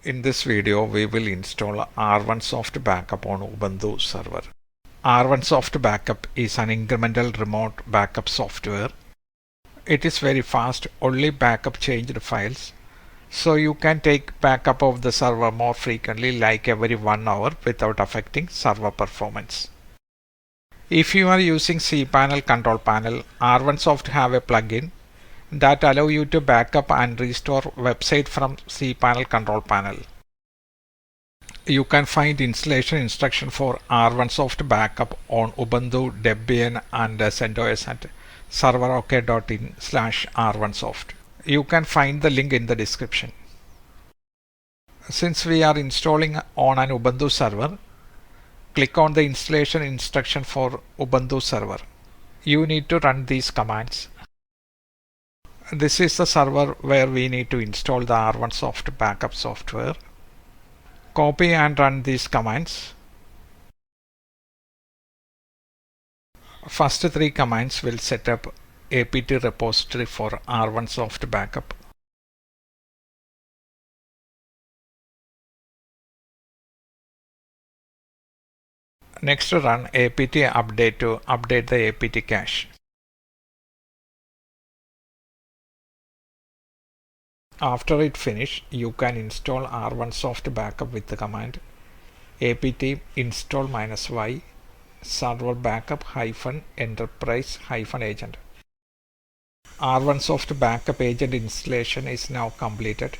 In this video, we will install R1Soft Backup on Ubuntu server. R1Soft Backup is an incremental remote backup software. It is very fast, only backup changed files. So you can take backup of the server more frequently, like every 1 hour, without affecting server performance. If you are using cPanel control panel, R1Soft have a plugin that allow you to backup and restore website from cPanel control panel. You can find installation instruction for R1Soft Backup on Ubuntu, Debian and CentOS at serverok.in/R1Soft. You can find the link in the description. Since we are installing on an Ubuntu server, click on the installation instruction for Ubuntu server. You need to run these commands. This is the server where we need to install the R1Soft Backup software. Copy and run these commands. First 3 commands will set up apt repository for R1Soft Backup. Next, run apt update to update the apt cache. After it finish, you can install R1Soft Backup with the command apt install -y server backup -enterprise -agent. R1Soft Backup agent installation is now completed.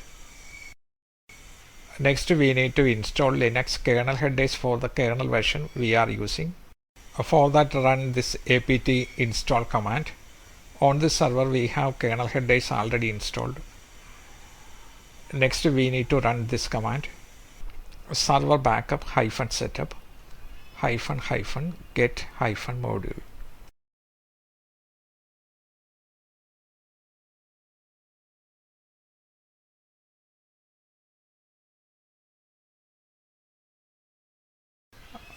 Next, we need to install Linux kernel headers for the kernel version we are using. For that, run this apt install command. On this server, we have kernel headers already installed. Next, we need to run this command server backup -setup -get -module.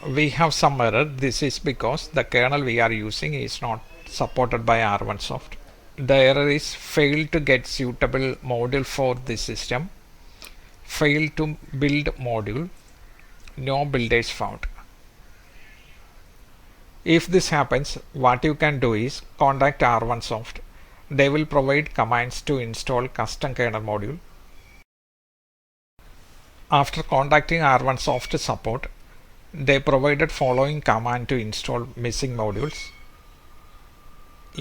We have some error. This is because the kernel we are using is not supported by R1Soft. The error is failed to get suitable module for this system, failed to build module, no builders found. If this happens, what you can do is contact R1Soft. They will provide commands to install custom kernel module. After contacting R1Soft support, they provided following command to install missing modules.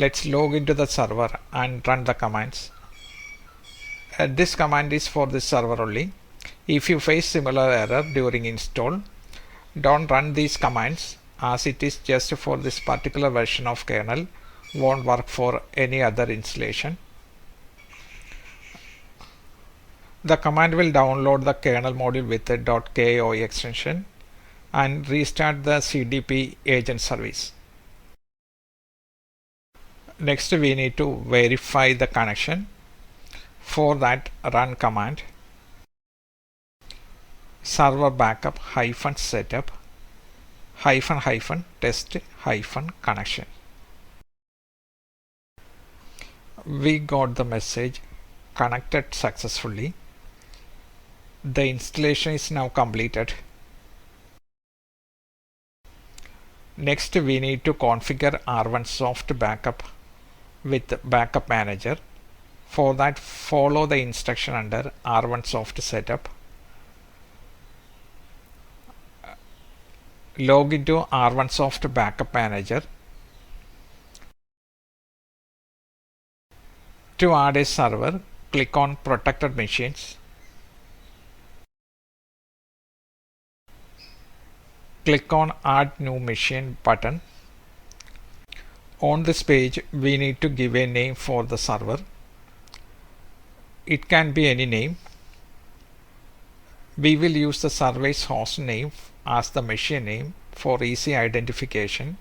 Let's log into the server and run the commands. This command is for this server only. If you face similar error during install, don't run these commands, as it is just for this particular version of kernel, won't work for any other installation. The command will download the kernel module with the .ko extension and restart the CDP Agent service. Next, we need to verify the connection. For that, run command server backup -setup -test -connection. We got the message connected successfully. The installation is now completed. Next, we need to configure R1Soft Backup with Backup Manager. For that, follow the instruction under R1Soft Setup. Log into R1Soft Backup Manager. To add a server, click on Protected Machines. Click on Add New Machine button. On this page, we need to give a name for the server. It can be any name. We will use the server's host name as the machine name for easy identification.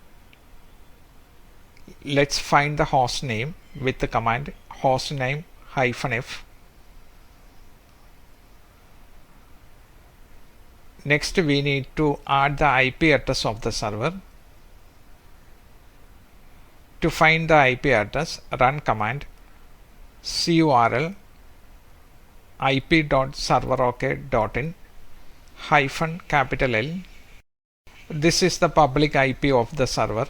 Let's find the host name with the command hostname -f. Next, we need to add the IP address of the server. To find the IP address, run command curl ip.serverok.in -L. This is the public IP of the server.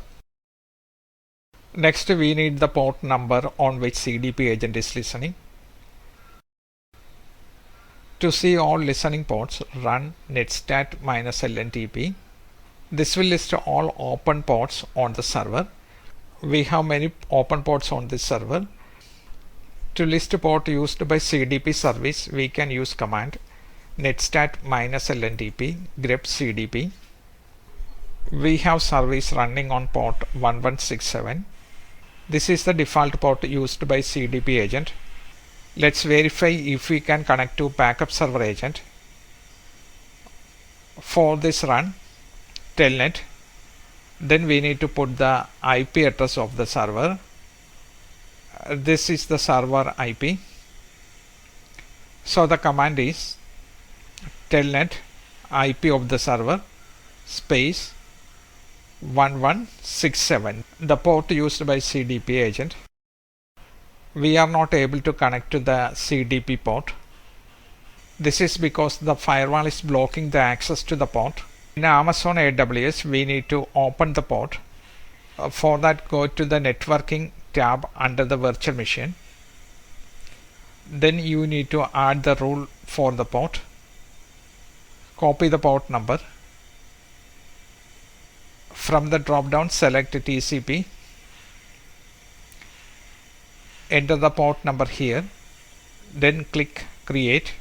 Next, we need the port number on which CDP agent is listening. To see all listening ports, run netstat-lntp. This will list all open ports on the server. We have many open ports on this server. To list a port used by CDP service, we can use command netstat-lntp grep cdp. We have service running on port 1167. This is the default port used by CDP agent. Let's verify if we can connect to backup server agent. For this, run telnet. Then we need to put the IP address of the server. This is the server IP. So the command is telnet IP of the server space 1167, the port used by CDP agent. We are not able to connect to the CDP port. This is because the firewall is blocking the access to the port. In Amazon AWS, we need to open the port. For that, go to the networking tab under the virtual machine. Then you need to add the rule for the port. Copy the port number. From the drop down, select TCP. Enter the port number here. Then click create.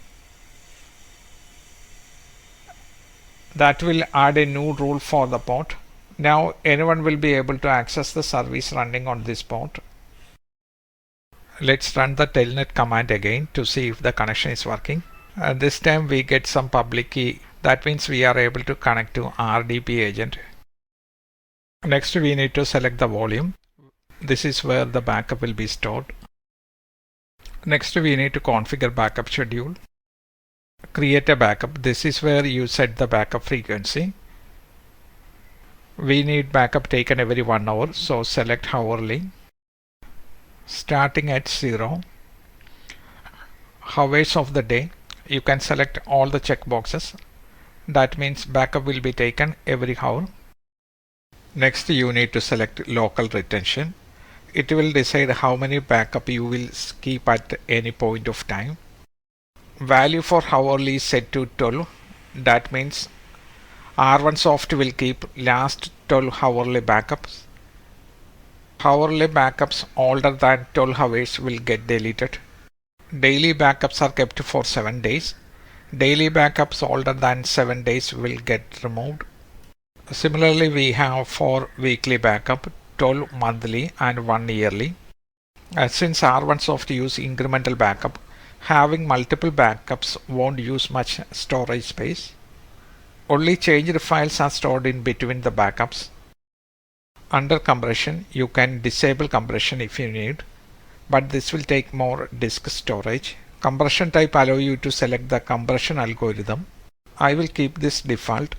That will add a new rule for the port. Now anyone will be able to access the service running on this port. Let's run the telnet command again to see if the connection is working. This time we get some public key. That means we are able to connect to RDP agent. Next, we need to select the volume. This is where the backup will be stored. Next, we need to configure backup schedule. Create a backup. This is where you set the backup frequency. We need backup taken every 1 hour, so select hourly. Starting at 0. Hours of the day. You can select all the checkboxes. That means backup will be taken every hour. Next, you need to select local retention. It will decide how many backup you will keep at any point of time. Value for hourly is set to 12. That means R1Soft will keep last 12 hourly backups. Hourly backups older than 12 hours will get deleted. Daily backups are kept for 7 days. Daily backups older than 7 days will get removed. Similarly, we have 4 weekly backup, 12 monthly and 1 yearly. Since R1Soft use incremental backup, having multiple backups won't use much storage space. Only changed files are stored in between the backups. Under compression, you can disable compression if you need, but this will take more disk storage. Compression type allow you to select the compression algorithm. I will keep this default.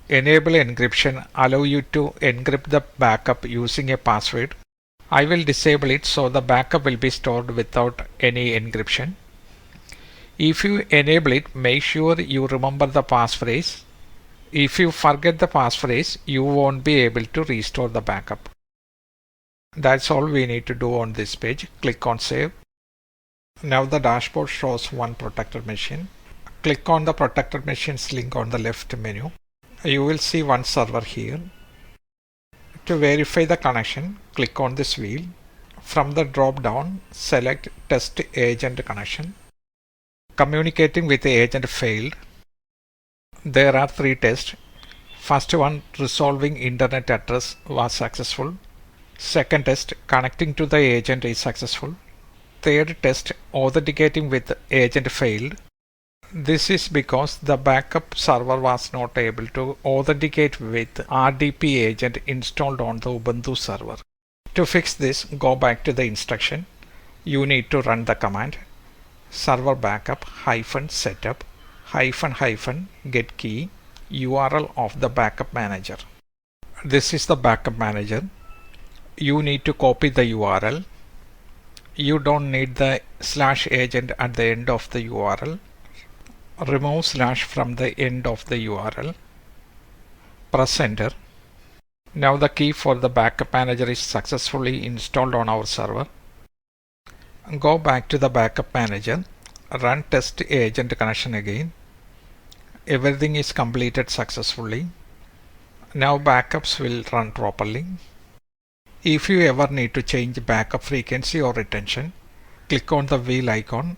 Enable encryption allow you to encrypt the backup using a password. I will disable it so the backup will be stored without any encryption. If you enable it, make sure you remember the passphrase. If you forget the passphrase, you won't be able to restore the backup. That's all we need to do on this page. Click on save. Now the dashboard shows one protected machine. Click on the protected machines link on the left menu. You will see one server here. To verify the connection, click on this wheel. From the drop down, select test agent connection. Communicating with the agent failed. There are 3 tests. First one, resolving internet address was successful. Second test, connecting to the agent is successful. Third test, authenticating with agent failed. This is because the backup server was not able to authenticate with RDP agent installed on the Ubuntu server. To fix this, go back to the instruction. You need to run the command server backup -setup -get key URL of the backup manager. This is the backup manager. You need to copy the URL. You don't need the /agent at the end of the URL. Remove / from the end of the URL. Press enter. Now the key for the backup manager is successfully installed on our server. Go back to the backup manager. Run test agent connection again. Everything is completed successfully. Now backups will run properly. If you ever need to change backup frequency or retention, click on the wheel icon.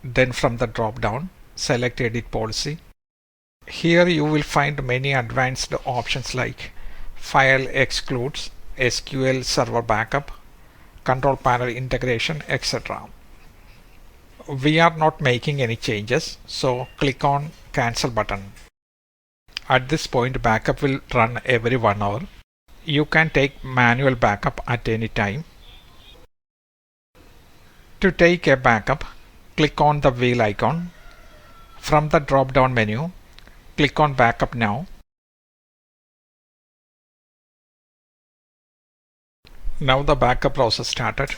Then from the drop down, select Edit Policy. Here you will find many advanced options like File Excludes, SQL Server Backup, Control Panel Integration, etc. We are not making any changes, so click on Cancel button. At this point, backup will run every 1 hour. You can take manual backup at any time. To take a backup, click on the wheel icon. From the drop-down menu, click on Backup Now. Now the backup process started.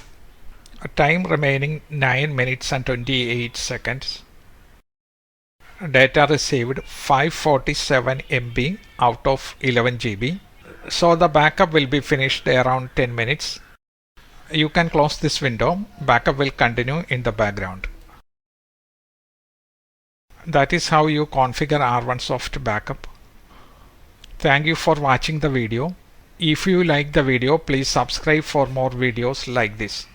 Time remaining 9 minutes and 28 seconds. Data received 547 MB out of 11 GB. So the backup will be finished around 10 minutes. You can close this window. Backup will continue in the background. That is how you configure R1Soft Backup. Thank you for watching the video. If you like the video, please subscribe for more videos like this.